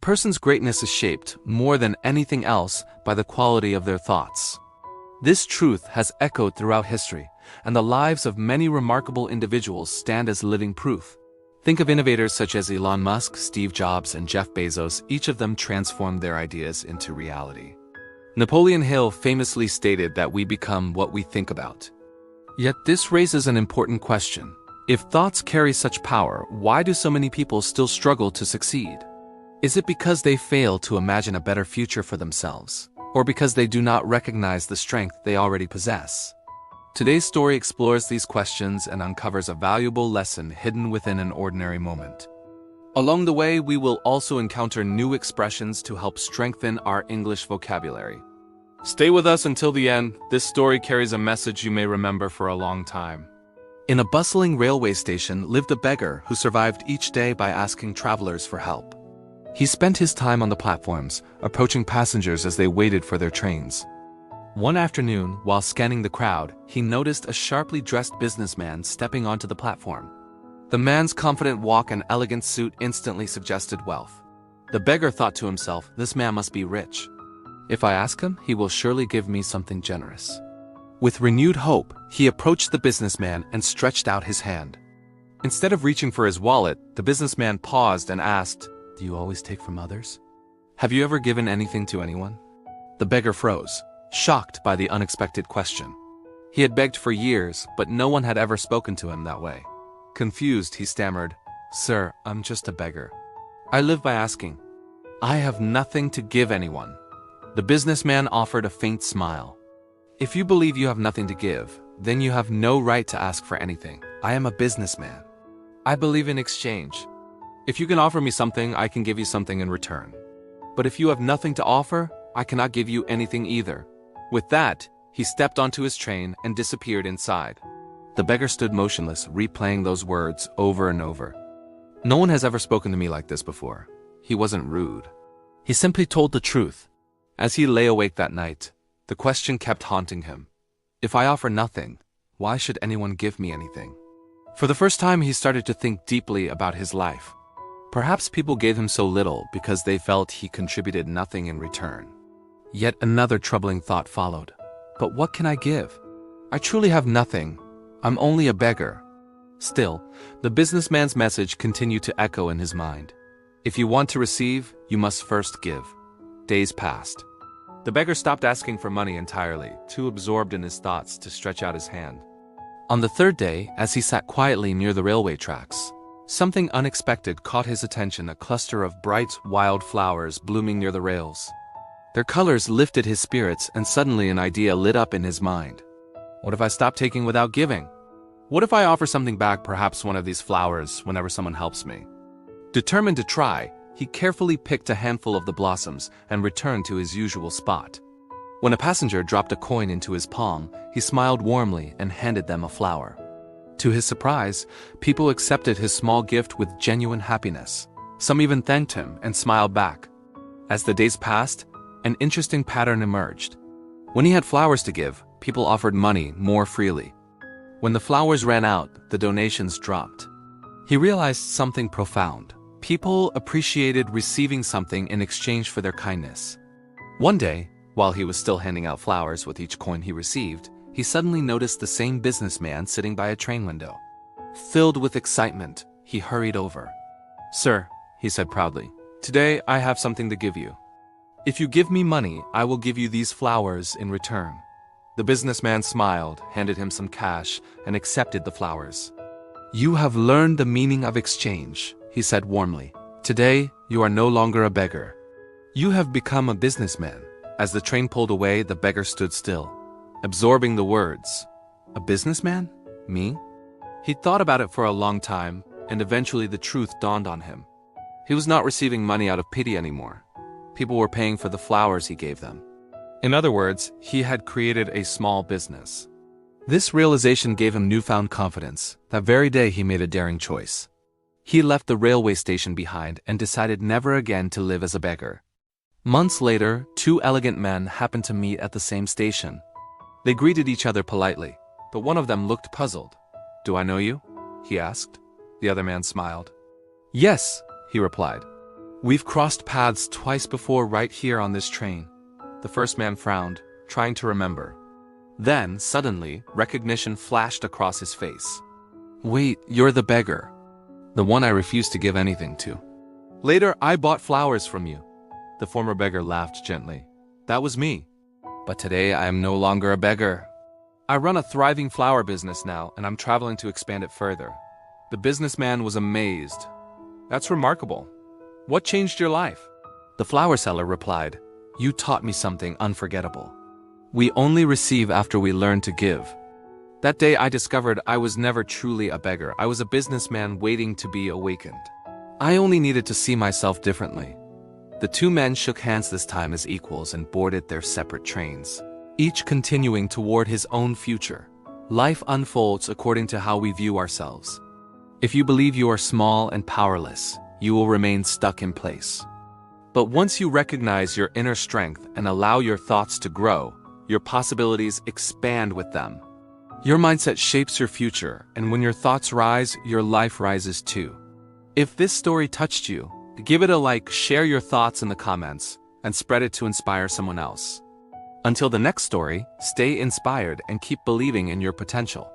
person's greatness is shaped, more than anything else, by the quality of their thoughts. This truth has echoed throughout history, and the lives of many remarkable individuals stand as living proof. Think of innovators such as Elon Musk, Steve Jobs, and Jeff Bezos. Each of them transformed their ideas into reality. Napoleon Hill famously stated that we become what we think about. Yet this raises an important question. If thoughts carry such power, why do so many people still struggle to succeed? Is it because they fail to imagine a better future for themselves, or because they do not recognize the strength they already possess? Today's story explores these questions and uncovers a valuable lesson hidden within an ordinary moment. Along the way, we will also encounter new expressions to help strengthen our English vocabulary. Stay with us until the end. This story carries a message you may remember for a long time. In a bustling railway station lived a beggar who survived each day by asking travelers for help. He spent his time on the platforms, approaching passengers as they waited for their trains. One afternoon, while scanning the crowd, he noticed a sharply dressed businessman stepping onto the platform. The man's confident walk and elegant suit instantly suggested wealth. The beggar thought to himself, "This man must be rich. If I ask him, he will surely give me something generous." With renewed hope, he approached the businessman and stretched out his hand. Instead of reaching for his wallet, the businessman paused and asked, "Do you always take from others? Have you ever given anything to anyone?" The beggar froze, shocked by the unexpected question. He had begged for years, but no one had ever spoken to him that way. Confused, he stammered, "Sir, I'm just a beggar. I live by asking. I have nothing to give anyone." The businessman offered a faint smile. "If you believe you have nothing to give, then you have no right to ask for anything. I am a businessman. I believe in exchange. If you can offer me something, I can give you something in return. But if you have nothing to offer, I cannot give you anything either." With that, he stepped onto his train and disappeared inside. The beggar stood motionless, replaying those words over and over. "No one has ever spoken to me like this before." He wasn't rude. He simply told the truth. As he lay awake that night, the question kept haunting him. If I offer nothing, why should anyone give me anything? For the first time, he started to think deeply about his life. Perhaps people gave him so little because they felt he contributed nothing in return. Yet another troubling thought followed. But what can I give? I truly have nothing. I'm only a beggar. Still, the businessman's message continued to echo in his mind. If you want to receive, you must first give. Days passed. The beggar stopped asking for money entirely, too absorbed in his thoughts to stretch out his hand. On the third day, as he sat quietly near the railway tracks, something unexpected caught his attention: a cluster of bright, wild flowers blooming near the rails. Their colors lifted his spirits, and suddenly an idea lit up in his mind. What if I stop taking without giving? What if I offer something back, perhaps one of these flowers, whenever someone helps me? Determined to try, he carefully picked a handful of the blossoms and returned to his usual spot. When a passenger dropped a coin into his palm, he smiled warmly and handed them a flower. To his surprise, people accepted his small gift with genuine happiness. Some even thanked him and smiled back. As the days passed, an interesting pattern emerged. When he had flowers to give, people offered money more freely. When the flowers ran out, the donations dropped. He realized something profound. People appreciated receiving something in exchange for their kindness. One day, while he was still handing out flowers with each coin he received, he suddenly noticed the same businessman sitting by a train window. Filled with excitement, he hurried over. "Sir," he said proudly, "today I have something to give you. If you give me money, I will give you these flowers in return." The businessman smiled, handed him some cash, and accepted the flowers. "You have learned the meaning of exchange," he said warmly. "Today, you are no longer a beggar. You have become a businessman." As the train pulled away, the beggar stood still, absorbing the words. A businessman? Me? He thought about it for a long time, and eventually the truth dawned on him. He was not receiving money out of pity anymore. People were paying for the flowers he gave them. In other words, he had created a small business. This realization gave him newfound confidence. That very day he made a daring choice. He left the railway station behind and decided never again to live as a beggar. Months later, two elegant men happened to meet at the same station. They greeted each other politely, but one of them looked puzzled. "Do I know you?" he asked. The other man smiled. "Yes," he replied. We've crossed paths twice before right here on this train. The first man frowned, trying to remember. Then, suddenly, recognition flashed across his face. Wait, you're the beggar. The one I refused to give anything to. Later, I bought flowers from you. The former beggar laughed gently. That was me. But today, I am no longer a beggar. I run a thriving flower business now, and I'm traveling to expand it further. The businessman was amazed. That's remarkable. What changed your life? The flower seller replied, You taught me something unforgettable. We only receive after we learn to give. That day I discovered I was never truly a beggar. I was a businessman waiting to be awakened. I only needed to see myself differently. The two men shook hands this time as equals and boarded their separate trains, each continuing toward his own future. Life unfolds according to how we view ourselves. If you believe you are small and powerless, you will remain stuck in place. But once you recognize your inner strength and allow your thoughts to grow, your possibilities expand with them. Your mindset shapes your future, and when your thoughts rise, your life rises too. If this story touched you, give it a like, share your thoughts in the comments, and spread it to inspire someone else. Until the next story, stay inspired and keep believing in your potential.